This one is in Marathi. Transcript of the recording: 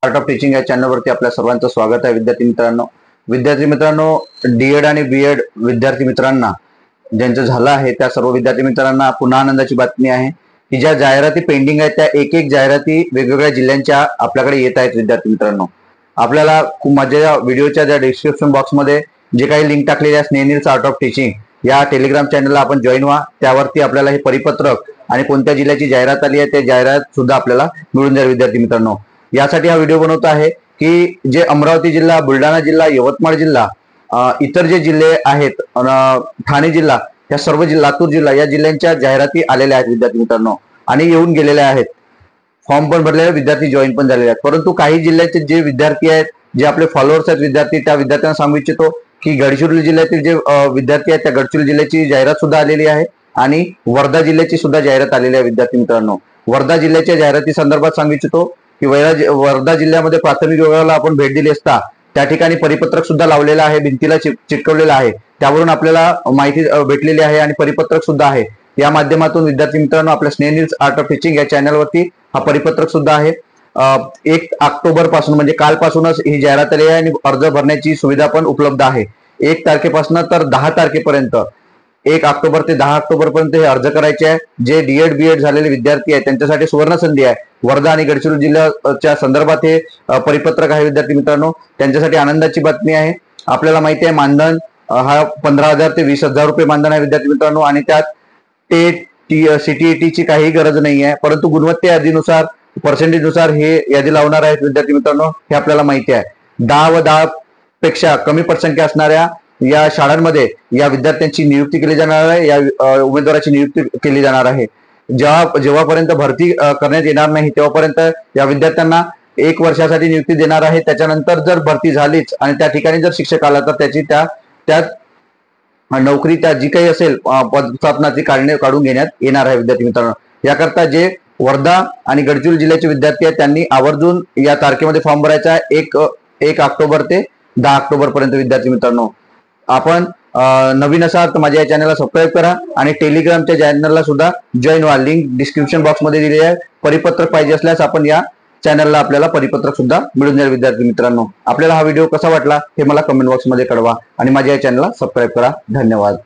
आर्ट ऑफ टीचिंग या चॅनलवरती आपल्या सर्वांचं स्वागत आहे। विद्यार्थी मित्रांनो, डीएड आणि बीएड विद्यार्थी मित्रांना ज्यांचं झालं आहे त्या सर्व विद्यार्थी मित्रांना पुन्हा आनंदाची बातमी आहे की ज्या जाहिराती पेंडिंग आहेत त्या एक जाहिराती वेगवेगळ्या जिल्ह्यांच्या आपल्याकडे येत आहेत। विद्यार्थी मित्रांनो, आपल्याला माझ्या व्हिडिओच्या ज्या डिस्क्रिप्शन बॉक्समध्ये जे काही लिंक टाकलेली आहे स्नेनिल्स आर्ट ऑफ टीचिंग या टेलिग्राम चॅनलला आपण जॉईन व्हा। त्यावरती आपल्याला हे परिपत्रक आणि कोणत्या जिल्ह्याची जाहिरात आली आहे ते जाहिरात सुद्धा आपल्याला मिळून जाईल। विद्यार्थी मित्रांनो, यासाठी हा व्हिडिओ बनवत आहे की जे अमरावती जिल्हा, बुलढाणा जिल्हा, यवतमाळ जिल्हा, इतर जे जिल्हे आहेत, ठाणे जिल्हा, या सर्व लातूर जिल्हा या जिल्ह्यांच्या जाहिराती आलेल्या आहेत विद्यार्थी मित्रांनो, आणि येऊन गेलेल्या आहेत। फॉर्म पण भरलेले, विद्यार्थी जॉईन पण झालेले आहेत। परंतु काही जिल्ह्याचे जे विद्यार्थी आहेत, जे आपले फॉलोअर्स आहेत विद्यार्थी, त्या विद्यार्थ्यांना सांगू इच्छितो की गडचिरोली जिल्ह्यातील जे विद्यार्थी आहेत त्या गडचिरोली जिल्ह्याची जाहिरात सुद्धा आलेली आहे आणि वर्धा जिल्ह्याची सुद्धा जाहिरात आलेली आहे। विद्यार्थी मित्रांनो, वर्धा जिल्ह्याच्या जाहिराती संदर्भात सांगू इच्छितो की वर्धा जिल्ह्यामध्ये प्राथमिक विभागाला आपण भेट दिली असता त्या ठिकाणी परिपत्रक सुद्धा लावलेलं आहे, भिंतीला चिटकवलेलं आहे, त्यावरून आपल्याला माहिती भेटलेली आहे आणि परिपत्रक सुद्धा आहे। या माध्यमातून विद्यार्थी मित्रांनो आपल्या स्नेनिल्स आर्ट ऑफ टीचिंग या चॅनलवरती हा परिपत्रक सुद्धा आहे। 1 ऑक्टोबर पासून म्हणजे कालपासूनच ही जाहिरात आली आहे आणि अर्ज भरण्याची सुविधा पण उपलब्ध आहे। 1 तारखेपासून तर 10 तारखेपर्यंत, 1 ऑक्टोबर ते 10 ऑक्टोबर पर्यंत हे अर्ज करायचे आहे। जे डीएड बीएड झालेले विद्यार्थी आहेत त्यांच्यासाठी सुवर्ण संधी आहे। वर्धा आणि गडचिरोली जिल्ह्याच्या संदर्भात हे परिपत्रक आहे। विद्यार्थी मित्रांनो, त्यांच्यासाठी आनंदाची बातमी आहे। आपल्याला माहिती आहे मानधन हा 15,000 ते 20,000 रुपये मानधन आहे विद्यार्थी मित्रांनो, आणि त्यात सीटीईटी ची काही गरज नाही आहे, परंतु गुणवत्ता यादीनुसार, पर्सेंटेजनुसार हे यादी लावणार आहेत विद्यार्थी मित्रांनो, हे आपल्याला माहिती आहे। 10 व 10 पेक्षा कमी पटसंख्या असणाऱ्या या शाळांमध्ये या विद्यार्थ्यांची नियुक्ती केली जाणार आहे, या उमेदवाराची नियुक्ती केली जाणार आहे। जेव्हापर्यंत भरती करण्यात येणार नाही तेव्हापर्यंत या विद्यार्थ्यांना 1 वर्षासाठी नियुक्ती देणार आहे। त्याच्यानंतर जर भरती झालीच आणि त्या ठिकाणी जर शिक्षक आला तर त्याची त्या नोकरी, त्या जी काही असेल पदस्थापनाची काढून घेण्यात येणार आहे। विद्यार्थी मित्रांनो, याकरता जे वर्धा आणि गडचिरोली जिल्ह्याचे विद्यार्थी आहेत त्यांनी आवर्जून या तारखेमध्ये फॉर्म भरायचा आहे, 1 ऑक्टोबर ते 10 ऑक्टोबर पर्यंत। विद्यार्थी मित्रांनो, आपण नवीन असाल तर माझ्या या चॅनलला सबस्क्राईब करा आणि टेलिग्रामच्या चॅनलला सुद्धा जॉईन व्हा। लिंक डिस्क्रिप्शन बॉक्समध्ये दिली आहे। परिपत्रक पाहिजे असल्यास आपण या चॅनलला आपल्याला परिपत्रक सुद्धा मिळून जाईल। विद्यार्थी मित्रांनो, आपल्याला हा व्हिडिओ कसा वाटला हे मला कमेंट बॉक्समध्ये कळवा आणि माझ्या या चॅनलला सबस्क्राईब करा। धन्यवाद।